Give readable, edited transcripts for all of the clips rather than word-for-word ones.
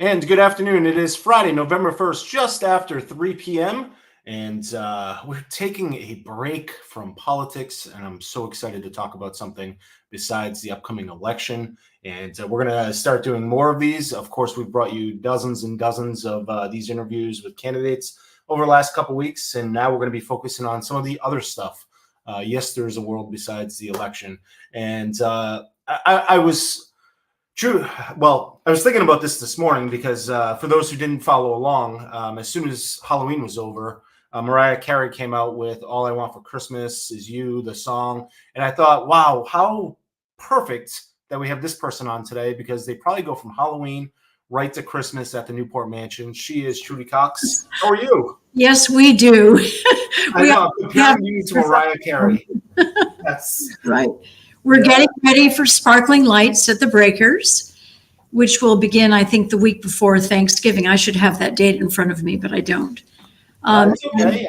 And good afternoon. It is Friday, November 1st, just after 3 p.m. And we're taking a break from politics. And I'm so excited to talk about something besides the upcoming election. And we're going to start doing more of these. Of course, we've brought you dozens and dozens of these interviews with candidates over the last couple of weeks. And now we're going to be focusing on some of the other stuff. Yes, there's a world besides the election. And I was... True. Well, I was thinking about this morning because for those who didn't follow along, as soon as Halloween was over, Mariah Carey came out with All I Want for Christmas Is You, the song. And I thought, wow, how perfect that we have this person on today, because they probably go from Halloween right to Christmas at the Newport Mansion. She is Trudy Coxe. How are you? Yes, we do. I know, comparing you to Mariah Carey. That's right. We're getting ready for sparkling lights at the Breakers, which will begin, I think, the week before Thanksgiving. I should have that date in front of me, but I don't. That's okay.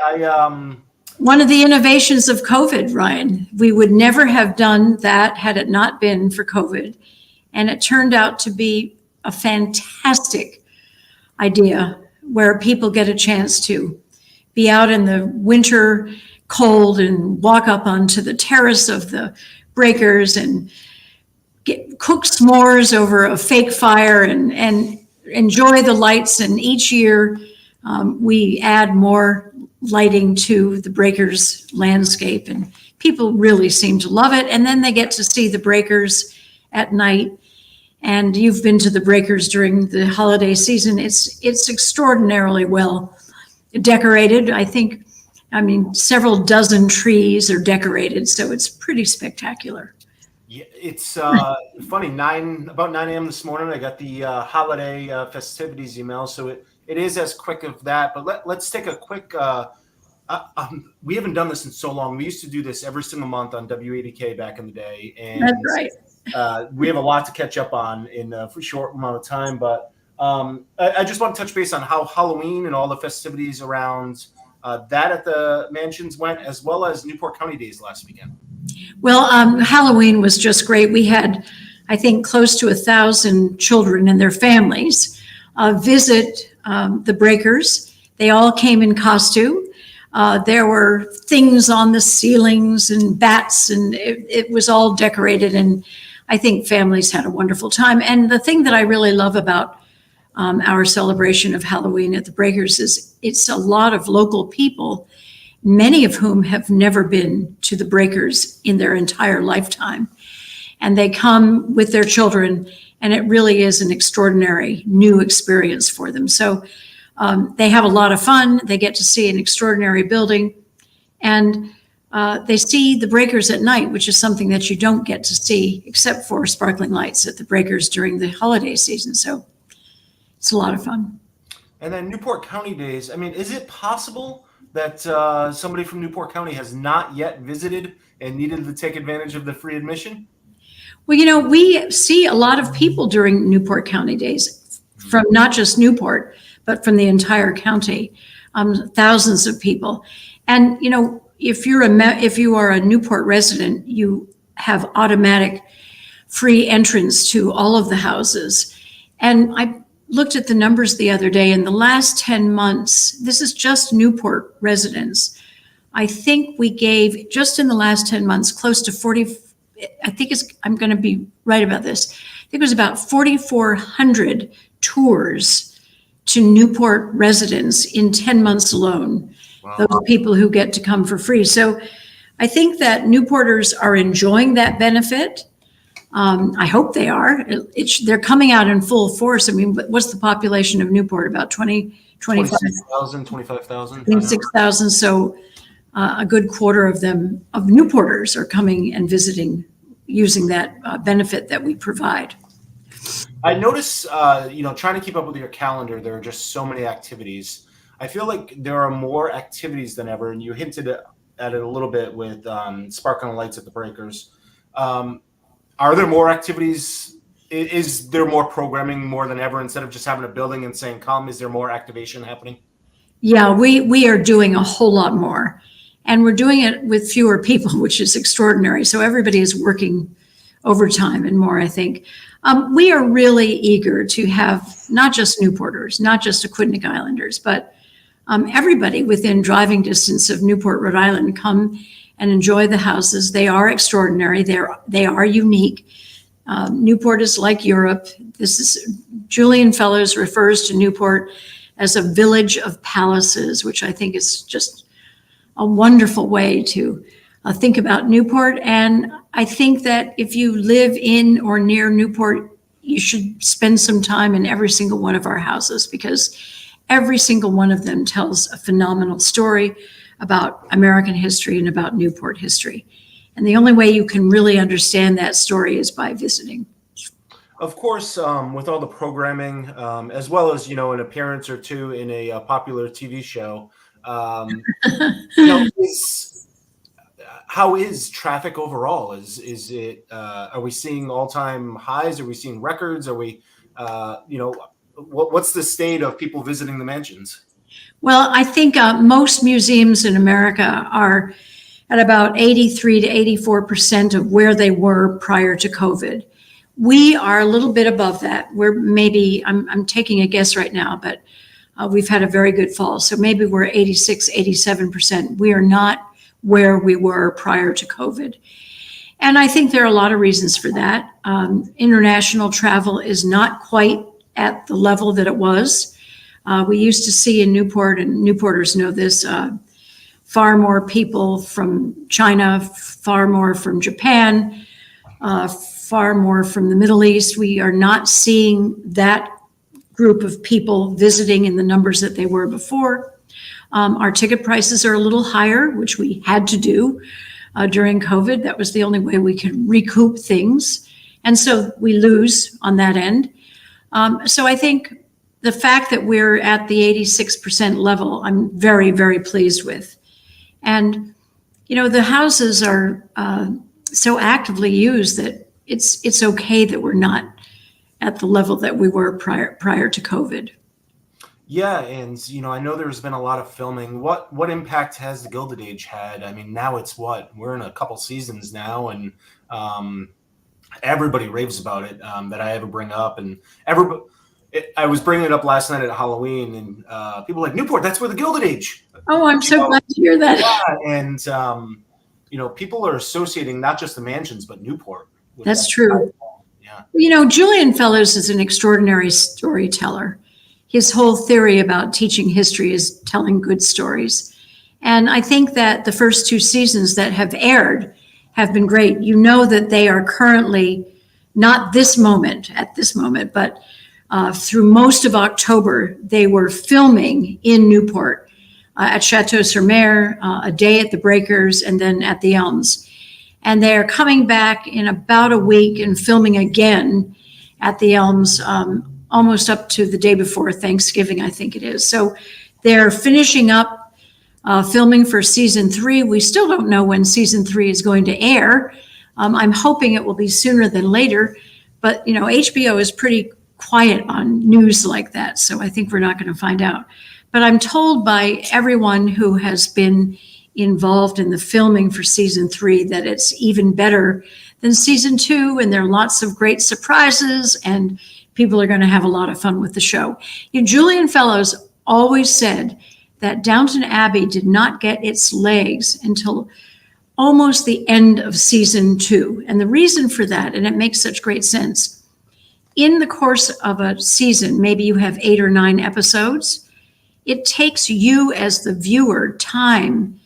One of the innovations of COVID, Ryan, we would never have done that had it not been for COVID. And it turned out to be a fantastic idea where people get a chance to be out in the winter cold and walk up onto the terrace of the Breakers and cook s'mores over a fake fire and enjoy the lights. And each year we add more lighting to the Breakers landscape, and people really seem to love it. And then they get to see the Breakers at night. And you've been to the Breakers during the holiday season. It's extraordinarily well decorated. I mean, several dozen trees are decorated, so it's pretty spectacular. Yeah, it's funny. About 9 a.m. this morning, I got the holiday festivities email, so it is as quick of that. But let's take a quick. We haven't done this in so long. We used to do this every single month on W80K back in the day, and that's right. We have a lot to catch up on in a short amount of time. But I just want to touch base on how Halloween and all the festivities around that at the mansions went, as well as Newport County Days last weekend. Well, Halloween was just great. We had, I think, close to 1,000 children and their families visit the Breakers. They all came in costume. There were things on the ceilings and bats, and it was all decorated. And I think families had a wonderful time. And the thing that I really love about our celebration of Halloween at the Breakers is it's a lot of local people, many of whom have never been to the Breakers in their entire lifetime. And they come with their children, and it really is an extraordinary new experience for them. So they have a lot of fun. They get to see an extraordinary building, and they see the Breakers at night, which is something that you don't get to see except for sparkling lights at the Breakers during the holiday season. So it's a lot of fun. And then Newport County Days. I mean, is it possible that somebody from Newport County has not yet visited and needed to take advantage of the free admission? Well, we see a lot of people during Newport County Days from not just Newport, but from the entire county, thousands of people. And, if you are a Newport resident, you have automatic free entrance to all of the houses. And I looked at the numbers the other day. In the last 10 months, this is just Newport residents. I think we gave, just in the last 10 months, close to 40, I'm going to be right about this. I think it was about 4,400 tours to Newport residents in 10 months alone. Wow. Those people who get to come for free. So I think that Newporters are enjoying that benefit. I hope they are. They're coming out in full force. I mean, what's the population of Newport? About 25,000. 26,000. So a good quarter of them, of Newporters, are coming and visiting using that benefit that we provide. I notice, trying to keep up with your calendar, there are just so many activities. I feel like there are more activities than ever, and you hinted at it a little bit with sparkling lights at the Breakers. Are there more activities? Is there more programming more than ever? Instead of just having a building and saying, come, is there more activation happening? Yeah, we are doing a whole lot more. And we're doing it with fewer people, which is extraordinary. So everybody is working over time and more, I think. We are really eager to have not just Newporters, not just Aquidneck Islanders, but everybody within driving distance of Newport, Rhode Island, come and enjoy the houses. They are extraordinary. They are unique. Newport is like Europe. Julian Fellows refers to Newport as a village of palaces, which I think is just a wonderful way to think about Newport. And I think that if you live in or near Newport, you should spend some time in every single one of our houses, because every single one of them tells a phenomenal story about American history and about Newport history. And the only way you can really understand that story is by visiting. Of course, with all the programming, as well as, an appearance or two in a popular TV show, how is traffic overall? Is it, are we seeing all-time highs? Are we seeing records? Are we, what's the state of people visiting the mansions? Well, I think most museums in America are at about 83 to 84% of where they were prior to COVID. We are a little bit above that. We're maybe, I'm taking a guess right now, but we've had a very good fall. So maybe we're 86, 87%. We are not where we were prior to COVID. And I think there are a lot of reasons for that. International travel is not quite at the level that it was. We used to see in Newport, and Newporters know this, far more people from China, far more from Japan, far more from the Middle East. We are not seeing that group of people visiting in the numbers that they were before. Our ticket prices are a little higher, which we had to do during COVID. That was the only way we could recoup things. And so we lose on that end. So I think the fact that we're at the 86% level, I'm very, very pleased with. And, the houses are so actively used that it's okay that we're not at the level that we were prior to COVID. Yeah, and I know there's been a lot of filming. What impact has the Gilded Age had? I mean, now we're in a couple seasons now, and everybody raves about it that I ever bring up, and I was bringing it up last night at Halloween, and people were like, Newport, that's where the Gilded Age. Oh, I'm so glad to hear that. Yeah, and people are associating not just the mansions but Newport. That's true. Yeah. Julian Fellows is an extraordinary storyteller. His whole theory about teaching history is telling good stories. And I think that the first two seasons that have aired have been great. You know that they are currently, not at this moment, but through most of October, they were filming in Newport at Chateau-sur-Mer, a day at the Breakers, and then at the Elms. And they're coming back in about a week and filming again at the Elms, almost up to the day before Thanksgiving, I think it is. So they're finishing up filming for season 3. We still don't know when season 3 is going to air. I'm hoping it will be sooner than later, but HBO is pretty quiet on news like that, so I think we're not going to find out. But I'm told by everyone who has been involved in the filming for season 3 that it's even better than season 2, and there are lots of great surprises, and people are going to have a lot of fun with the show. Julian Fellows always said that Downton Abbey did not get its legs until almost the end of season 2. And the reason for that, and it makes such great sense, in the course of a season, maybe you have 8 or 9 episodes, it takes you as the viewer time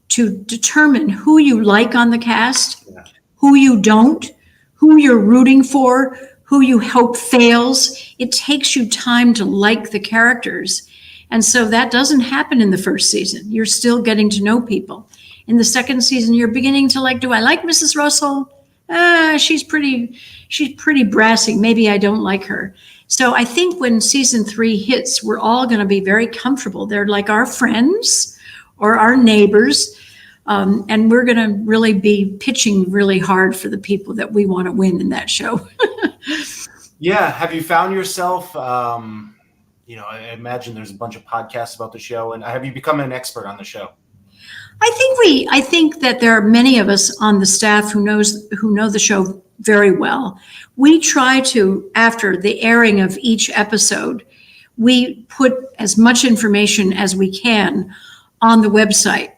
to determine who you like on the cast, who you don't, who you're rooting for, who you hope fails. It takes you time to like the characters. And so that doesn't happen in the first season. You're still getting to know people. In the second season, you're beginning to do I like Mrs. Russell? She's pretty brassy. Maybe I don't like her. So I think when season 3 hits, we're all going to be very comfortable. They're like our friends or our neighbors. And we're going to really be pitching really hard for the people that we want to win in that show. Yeah. Have you found yourself, I imagine there's a bunch of podcasts about the show, and have you become an expert on the show? I think that there are many of us on the staff who know the show very well. We try to, after the airing of each episode, we put as much information as we can on the website.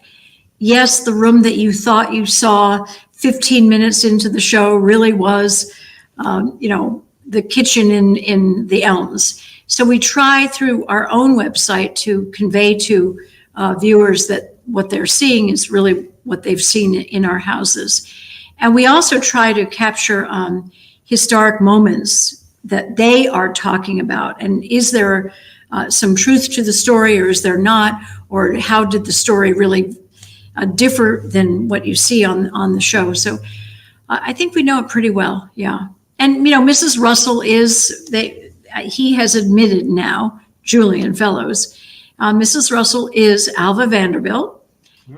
Yes, the room that you thought you saw 15 minutes into the show really was, the kitchen in the Elms. So we try through our own website to convey to viewers that what they're seeing is really what they've seen in our houses. And we also try to capture historic moments that they are talking about. And is there some truth to the story, or is there not? Or how did the story really differ than what you see on the show? So I think we know it pretty well, yeah. And, Mrs. Russell he has admitted now, Julian Fellows, Mrs. Russell is Alva Vanderbilt.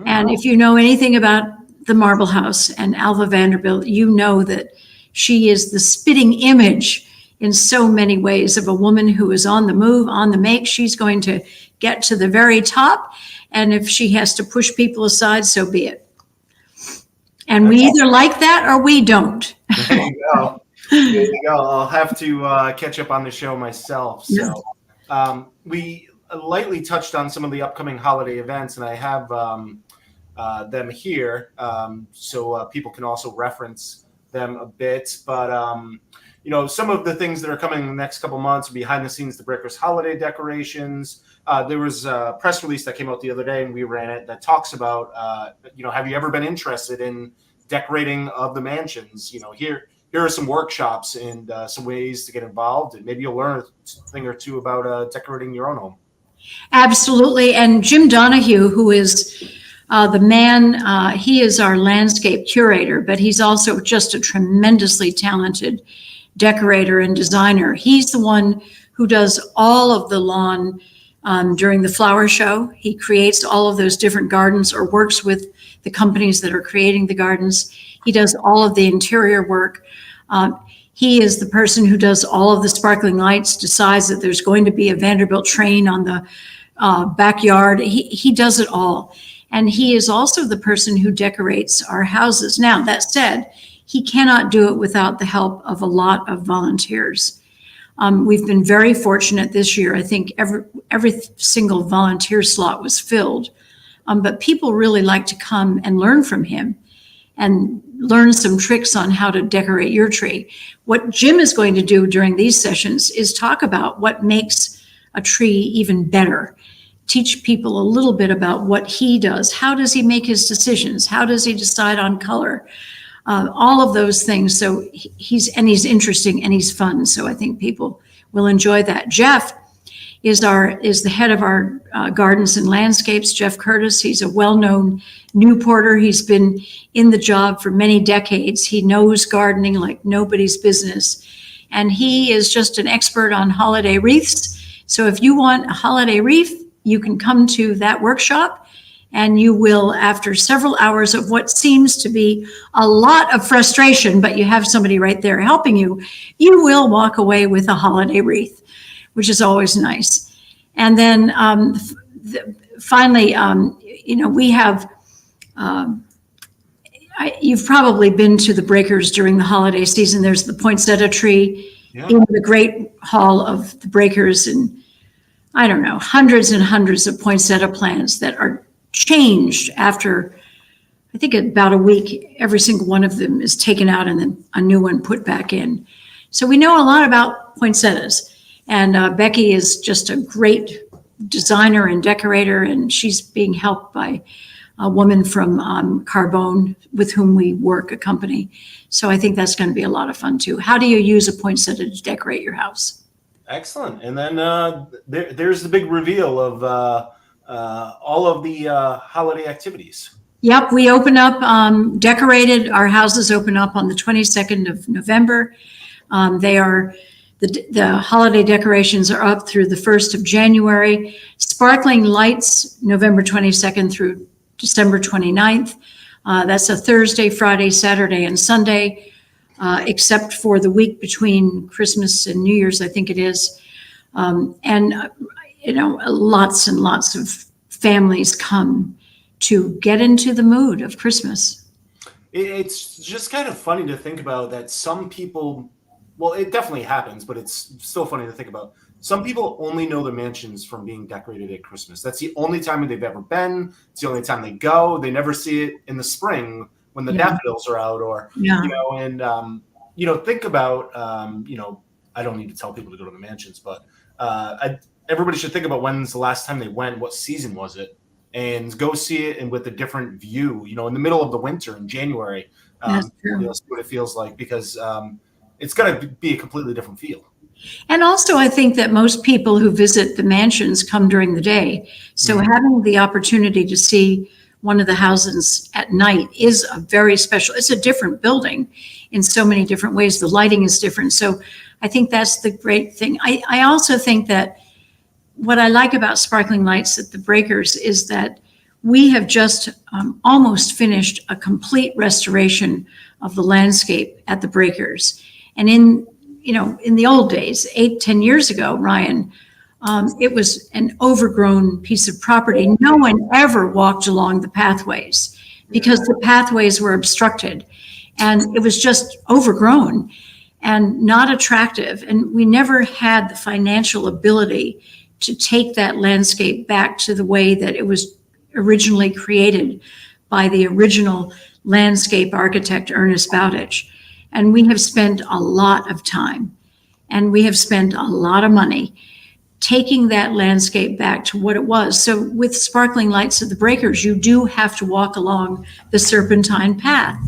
And if you know anything about the Marble House and Alva Vanderbilt, you know that she is the spitting image in so many ways of a woman who is on the move, on the make. She's going to get to the very top. And if she has to push people aside, so be it. And we either like that or we don't. There you go. There you go. I'll have to catch up on the show myself. So we lightly touched on some of the upcoming holiday events, and I have them here, so people can also reference them a bit. But some of the things that are coming in the next couple months, behind the scenes, the Breakers holiday decorations. There was a press release that came out the other day, and we ran it, that talks about, have you ever been interested in decorating of the mansions? Here are some workshops and some ways to get involved, and maybe you'll learn a thing or two about decorating your own home. Absolutely. And Jim Donahue, who is the man, he is our landscape curator, but he's also just a tremendously talented decorator and designer. He's the one who does all of the lawn during the flower show. He creates all of those different gardens, or works with the companies that are creating the gardens. He does all of the interior work. He is the person who does all of the sparkling lights, decides that there's going to be a Vanderbilt train on the backyard. He does it all. And he is also the person who decorates our houses. Now, that said, he cannot do it without the help of a lot of volunteers. We've been very fortunate this year. I think every single volunteer slot was filled. But people really like to come and learn from him and learn some tricks on how to decorate your tree. What Jim is going to do during these sessions is talk about what makes a tree even better. Teach people a little bit about what he does. How does he make his decisions? How does he decide on color? All of those things. So he's interesting and he's fun. So I think people will enjoy that. Jeff is the head of our gardens and landscapes. Jeff Curtis. He's a well-known Newporter. He's been in the job for many decades. He knows gardening like nobody's business, and he is just an expert on holiday wreaths. So if you want a holiday wreath, you can come to that workshop, and you will, after several hours of what seems to be a lot of frustration, but you have somebody right there helping you, you will walk away with a holiday wreath, which is always nice. And then finally, we have, you've probably been to the Breakers during the holiday season. There's the poinsettia tree in the great hall of the Breakers, and I don't know, hundreds and hundreds of poinsettia plants that are changed after, I think, about a week. Every single one of them is taken out and then a new one put back in. So we know a lot about poinsettias. And Becky is just a great designer and decorator, and she's being helped by a woman from Carbone with whom we work, a company. So I think that's going to be a lot of fun too. How do you use a poinsettia to decorate your house? Excellent. And then there's the big reveal of all of the holiday activities. Yep, we open up, our houses open up on the 22nd of November. The holiday decorations are up through the 1st of January. Sparkling lights, November 22nd through December 29th. That's a Thursday, Friday, Saturday, and Sunday, except for the week between Christmas and New Year's, I think it is. Lots and lots of families come to get into the mood of Christmas. It's just kind of funny to think about that some people, well, it definitely happens, but it's still funny to think about. Some people only know the mansions from being decorated at Christmas. That's the only time they've ever been. It's the only time they go. They never see it in the spring when the daffodils are out, or, think about, I don't need to tell people to go to the mansions, but everybody should think about when's the last time they went, what season was it, and go see it and with a different view, in the middle of the winter in January, That's true. see what it feels like, because it's going to be a completely different feel. And also, I think that most people who visit the mansions come during the day. So having the opportunity to see one of the houses at night is a very special, it's a different building in so many different ways. The lighting is different. So I think that's the great thing. I also think that what I like about Sparkling Lights at the Breakers is that we have just almost finished a complete restoration of the landscape at the Breakers. And in the old days, 8-10 years ago, Ryan, it was an overgrown piece of property. No one ever walked along the pathways because the pathways were obstructed, and it was just overgrown and not attractive. And we never had the financial ability to take that landscape back to the way that it was originally created by the original landscape architect, Ernest Bowditch. And we have spent a lot of time and we have spent a lot of money taking that landscape back to what it was. So with Sparkling Lights at the Breakers, you do have to walk along the serpentine path.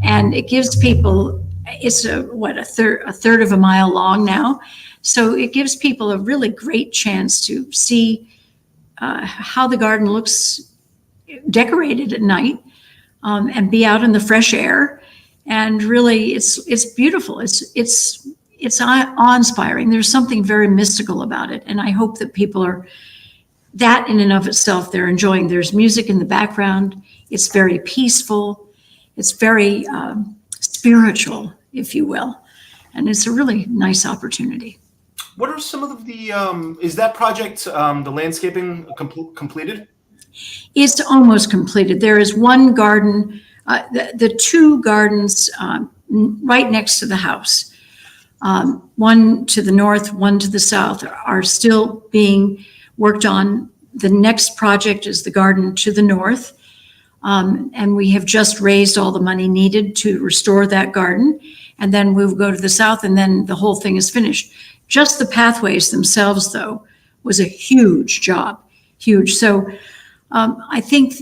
And it gives people, it's a third of a mile long now. So it gives people a really great chance to see how the garden looks decorated at night, and be out in the fresh air. And really, it's beautiful. It's awe-inspiring. There's something very mystical about it. And I hope that people are, that in and of itself, they're enjoying. There's music in the background. It's very peaceful. It's very spiritual, if you will. And it's a really nice opportunity. What are some of the, is that project, the landscaping completed? It's almost completed. There is one garden, the two gardens right next to the house, one to the north, one to the south, are still being worked on. The next project is the garden to the north. And we have just raised all the money needed to restore that garden. And then we'll go to the south, and then the whole thing is finished. Just the pathways themselves, though, was a huge job, huge. So I think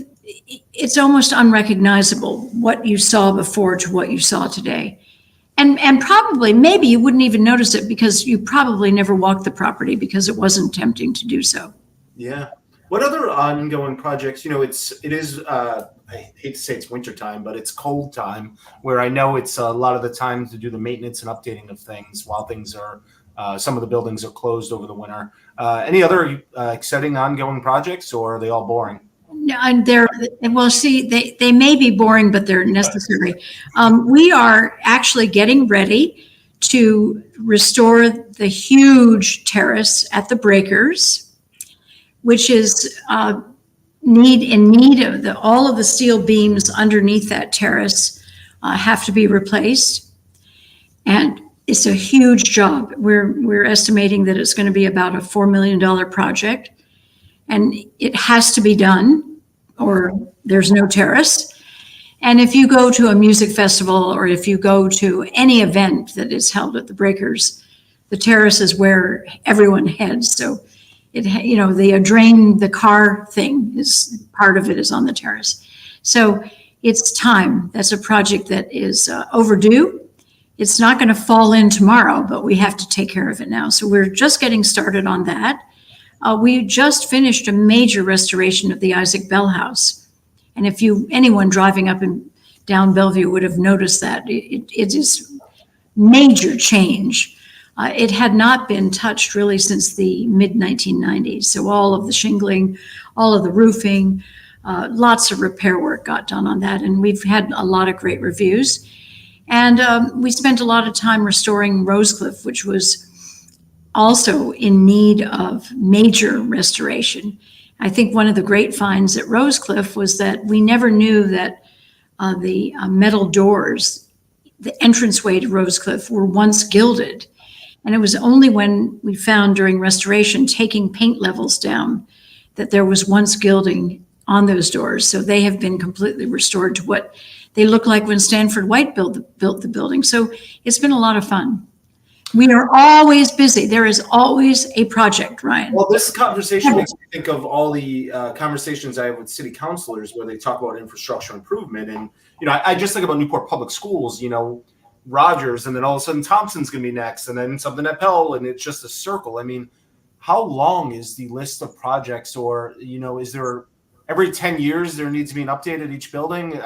it's almost unrecognizable what you saw before to what you saw today. And probably, maybe you wouldn't even notice it because you probably never walked the property because it wasn't tempting to do so. Yeah. What other ongoing projects, it is, I hate to say it's wintertime, but it's cold time, where I know it's a lot of the time to do the maintenance and updating of things while things are, some of the buildings are closed over the winter. Any other exciting ongoing projects, or are they all boring? No, and they may be boring, but they're necessary. We are actually getting ready to restore the huge terrace at the Breakers, which is in need of all of the steel beams underneath that terrace have to be replaced. And it's a huge job. We're estimating that it's going to be about a $4 million project, and it has to be done or there's no terrace. And if you go to a music festival or if you go to any event that is held at the Breakers, the terrace is where everyone heads. So the drain the car thing is part of it is on the terrace. So it's time. That's a project that is overdue. It's not going to fall in tomorrow, but we have to take care of it now. So we're just getting started on that. We just finished a major restoration of the Isaac Bell House. And if anyone driving up and down Bellevue would have noticed that it is major change. It had not been touched really since the mid-1990s. So all of the shingling, all of the roofing, lots of repair work got done on that. And we've had a lot of great reviews. And we spent a lot of time restoring Rosecliff, which was also in need of major restoration. I think one of the great finds at Rosecliff was that we never knew that the metal doors, the entranceway to Rosecliff, were once gilded. And it was only when we found during restoration, taking paint levels down, that there was once gilding on those doors. So they have been completely restored to what they look like when Stanford White built the building. So it's been a lot of fun. We are always busy. There is always a project, Ryan. Well, this conversation makes me think of all the conversations I have with city councilors where they talk about infrastructure improvement. And, I just think about Newport Public Schools, Rogers, and then all of a sudden Thompson's going to be next, and then something at Pell, and it's just a circle. I mean, how long is the list of projects, or, is there every 10 years there needs to be an update at each building?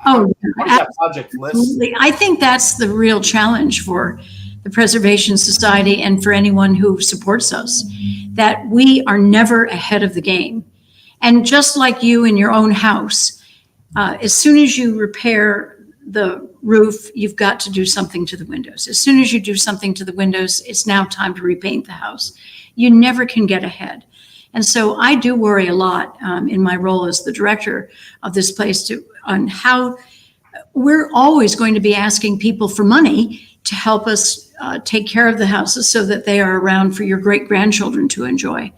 What is that project list? Absolutely. I think that's the real challenge for the Preservation Society and for anyone who supports us, that we are never ahead of the game. And just like you in your own house, as soon as you repair the roof, you've got to do something to the windows. As soon as you do something to the windows, it's now time to repaint the house. You never can get ahead. And so I do worry a lot in my role as the director of this place on how we're always going to be asking people for money to help us take care of the houses so that they are around for your great-grandchildren to enjoy.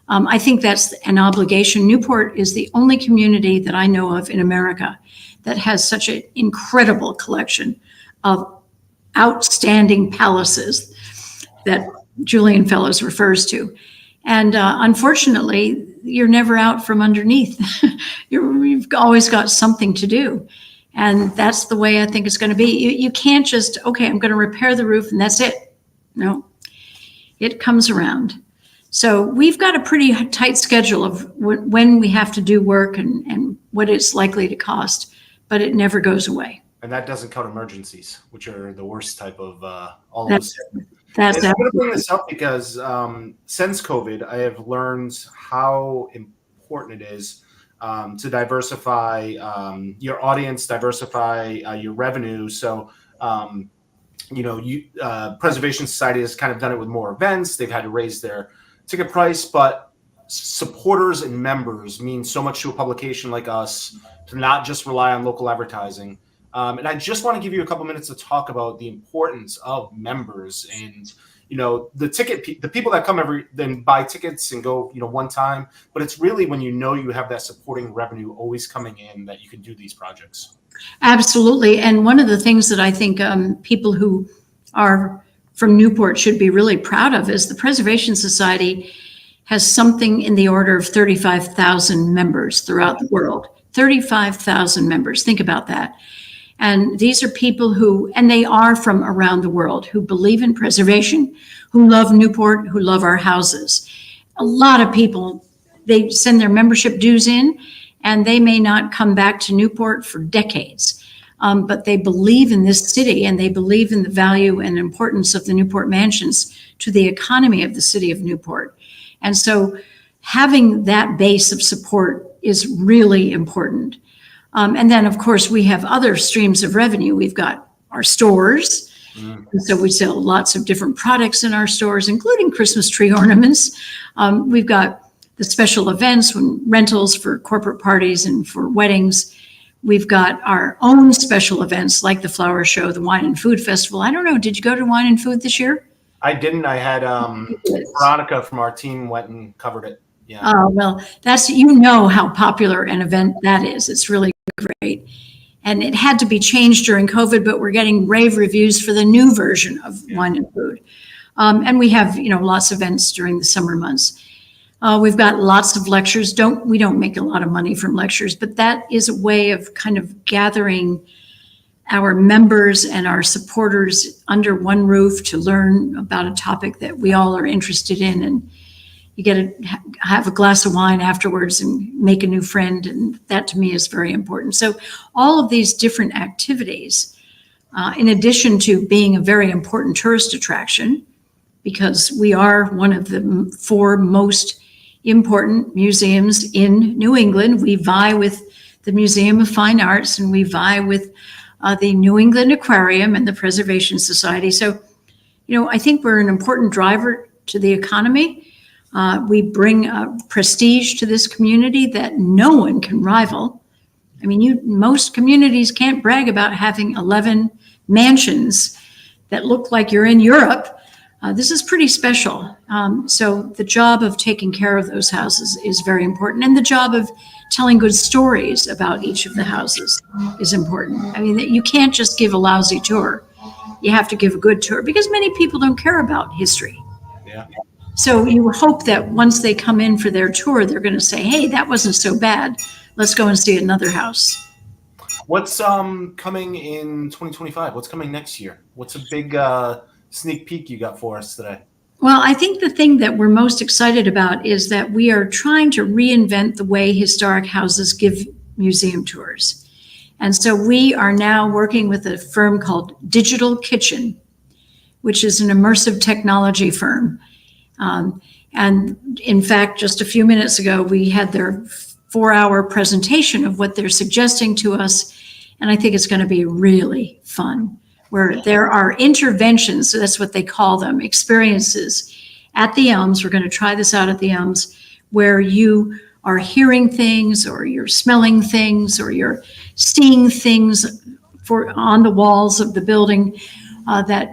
I think that's an obligation. Newport is the only community that I know of in America that has such an incredible collection of outstanding palaces that Julian Fellows refers to. And unfortunately, you're never out from underneath. You've always got something to do. And that's the way I think it's going to be. You can't just, okay, I'm going to repair the roof and that's it. No, it comes around. So we've got a pretty tight schedule of when we have to do work and what it's likely to cost, but it never goes away. And that doesn't count emergencies, which are the worst type of all of us. I'm going to bring this up because since COVID, I have learned how important it is to diversify your audience, diversify your revenue. So, Preservation Society has kind of done it with more events. They've had to raise their ticket price, but supporters and members mean so much to a publication like us to not just rely on local advertising. And I just want to give you a couple minutes to talk about the importance of members and, the people that come then buy tickets and go, one time, but it's really when you have that supporting revenue always coming in that you can do these projects. Absolutely. And one of the things that I think people who are from Newport should be really proud of is the Preservation Society has something in the order of 35,000 members throughout the world. 35,000 members. Think about that. And these are people and they are from around the world, who believe in preservation, who love Newport, who love our houses. A lot of people, they send their membership dues in, and they may not come back to Newport for decades. But they believe in this city, and they believe in the value and importance of the Newport mansions to the economy of the city of Newport. And so having that base of support is really important. And then, of course, we have other streams of revenue. We've got our stores. So we sell lots of different products in our stores, including Christmas tree ornaments. We've got the special events, rentals for corporate parties and for weddings. We've got our own special events like the flower show, the wine and food festival. I don't know, did you go to wine and food this year? I didn't. I had Veronica from our team went and covered it. Yeah. Oh, well, that's, how popular an event that is. It's really great. And it had to be changed during COVID, but we're getting rave reviews for the new version of wine and food. And we have, lots of events during the summer months. We've got lots of lectures. We don't make a lot of money from lectures, but that is a way of kind of gathering our members and our supporters under one roof to learn about a topic that we all are interested in. And you get to have a glass of wine afterwards and make a new friend. And that to me is very important. So all of these different activities, in addition to being a very important tourist attraction, because we are one of the 4 most important museums in New England. We vie with the Museum of Fine Arts, and we vie with the New England Aquarium and the Preservation Society. So, I think we're an important driver to the economy. We bring prestige to this community that no one can rival. I mean, most communities can't brag about having 11 mansions that look like you're in Europe. This is pretty special. So the job of taking care of those houses is very important. And the job of telling good stories about each of the houses is important. I mean, you can't just give a lousy tour. You have to give a good tour because many people don't care about history. Yeah. So you hope that once they come in for their tour, they're going to say, hey, that wasn't so bad. Let's go and see another house. What's coming in 2025? What's coming next year? What's a big sneak peek you got for us today? Well, I think the thing that we're most excited about is that we are trying to reinvent the way historic houses give museum tours. And so we are now working with a firm called Digital Kitchen, which is an immersive technology firm. And in fact, just a few minutes ago, we had their 4-hour presentation of what they're suggesting to us. And I think it's going to be really fun, where there are interventions, so that's what they call them, experiences at the Elms. We're going to try this out at the Elms, where you are hearing things, or you're smelling things, or you're seeing things on the walls of the building that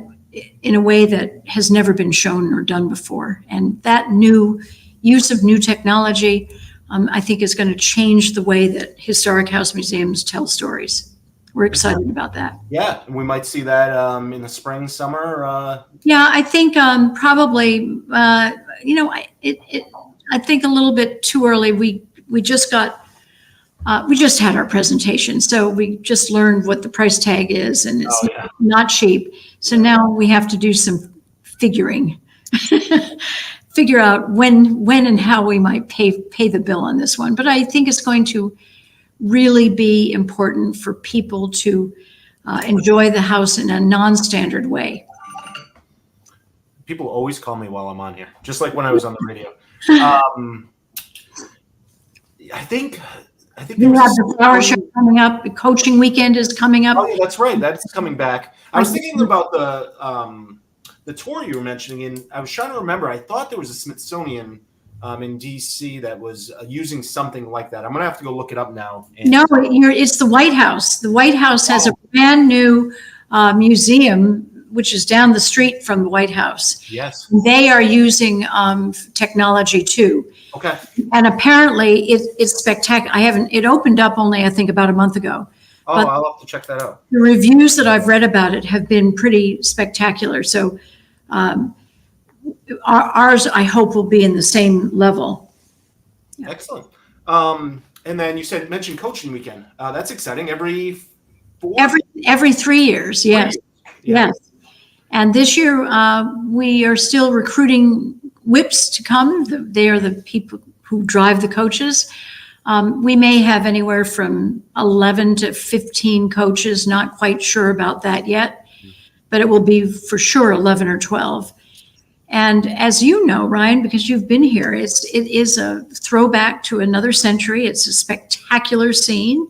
in a way that has never been shown or done before. And that new use of new technology, I think, is going to change the way that historic house museums tell stories. We're excited about that. Yeah, we might see that in the spring, summer. Yeah, I think probably, I think a little bit too early. We just had our presentation, so we just learned what the price tag is, and it's not cheap. So now we have to do some figuring, figure out when and how we might pay the bill on this one. But I think it's going to really be important for people to enjoy the house in a non-standard way. People always call me while I'm on here, just like when I was on the radio. I think you have the flower show coming up. The coaching weekend is coming up. Oh, yeah, that's right. That's coming back. I was thinking about the tour you were mentioning, and I was trying to remember. I thought there was a Smithsonian in DC that was using something like that. I'm gonna have to go look it up now. No, it's the White House. The White House has a brand new museum, which is down the street from the White House. Yes. They are using technology too. Okay. And apparently it's spectacular. It opened up only, I think, about a month ago. Oh, but I'll have to check that out. The reviews that I've read about it have been pretty spectacular. So ours, I hope, will be in the same level. Yeah. Excellent. And then you mentioned coaching weekend. That's exciting. Every 3 years, yes. Yeah. Yes. And this year, we are still recruiting whips to come. They are the people who drive the coaches. We may have anywhere from 11 to 15 coaches, not quite sure about that yet, but it will be for sure 11 or 12. And as you know, Ryan, because you've been here, it is a throwback to another century. It's a spectacular scene.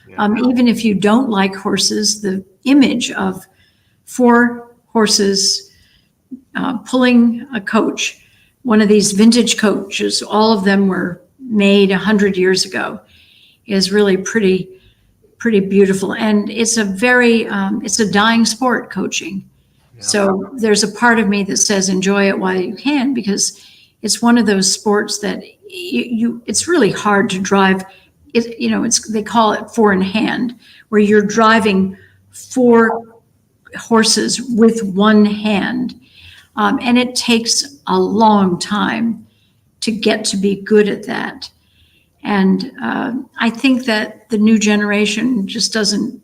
Yeah. Even if you don't like horses, the image of 4 horses pulling a coach, one of these vintage coaches, all of them were made 100 years ago, is really pretty beautiful. And it's it's a dying sport, coaching. Yeah. So there's a part of me that says enjoy it while you can, because it's one of those sports that it's really hard to drive. They call it 4 in hand, where you're driving 4 horses with one hand. And it takes a long time to get to be good at that. And I think that the new generation just doesn't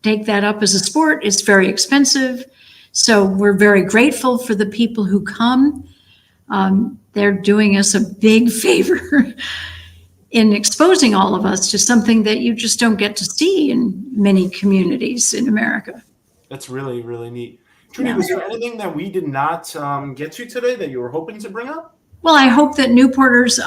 take that up as a sport. It's very expensive. So we're very grateful for the people who come. They're doing us a big favor in exposing all of us to something that you just don't get to see in many communities in America. That's really, really neat. Trudy, was there anything that we did not get to today that you were hoping to bring up? Well, I hope that Newporters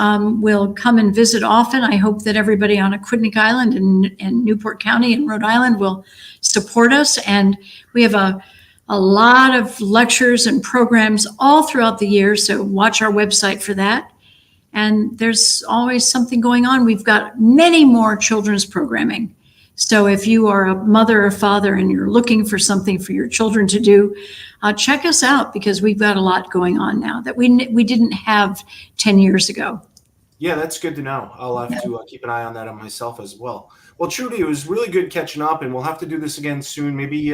will come and visit often. I hope that everybody on Aquidneck Island and Newport County in Rhode Island will support us. And we have a a lot of lectures and programs all throughout the year. So watch our website for that. And there's always something going on. We've got many more children's programming. So if you are a mother or father and you're looking for something for your children to do, check us out, because we've got a lot going on now that we didn't have 10 years ago. Yeah, that's good to know. I'll have to keep an eye on that on myself as well. Well, Trudy, it was really good catching up, and we'll have to do this again soon. Maybe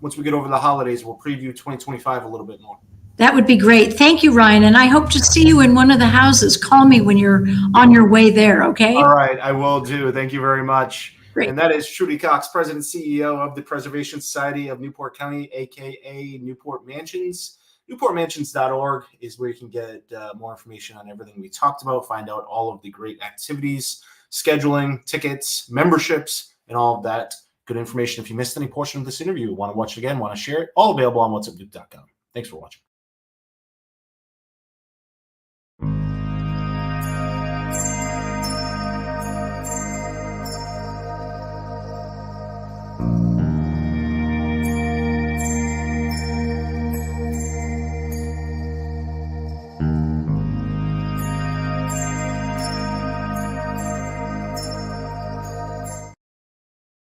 once we get over the holidays, we'll preview 2025 a little bit more. That would be great. Thank you, Ryan. And I hope to see you in one of the houses. Call me when you're on your way there, okay? All right, I will do. Thank you very much. Great. And that is Trudy Coxe, President and CEO of the Preservation Society of Newport County, aka Newport Mansions. NewportMansions.org is where you can get more information on everything we talked about, find out all of the great activities, scheduling, tickets, memberships, and all of that good information. If you missed any portion of this interview, want to watch it again, want to share it, all available on whatsupduke.com. Thanks for watching.